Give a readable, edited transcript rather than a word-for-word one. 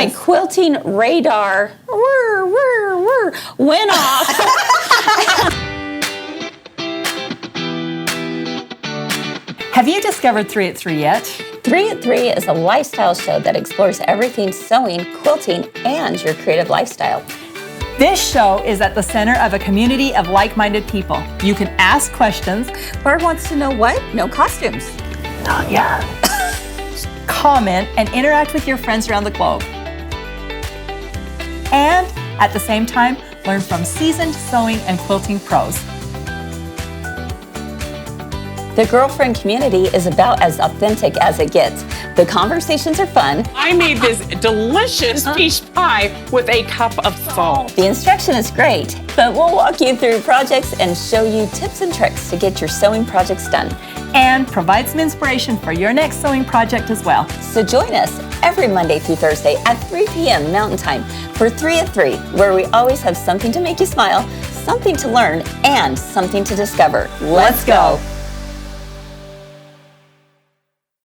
My quilting radar went off. Have you discovered 3 at 3 yet? 3 at 3 is a lifestyle show that explores everything sewing, quilting, and your creative lifestyle. This show is at the center of a community of like-minded people. You can ask questions. Barb wants to know what? No costumes. Not yet. Comment and interact with your friends around the globe. And at the same time, learn from seasoned sewing and quilting pros. The girlfriend community is about as authentic as it gets. The conversations are fun. I made this delicious peach pie with a cup of salt. The instruction is great, but we'll walk you through projects and show you tips and tricks to get your sewing projects done. And provide some inspiration for your next sewing project as well. So join us every Monday through Thursday at 3 p.m. Mountain Time for 3 at 3, where we always have something to make you smile, something to learn, and something to discover. Let's go.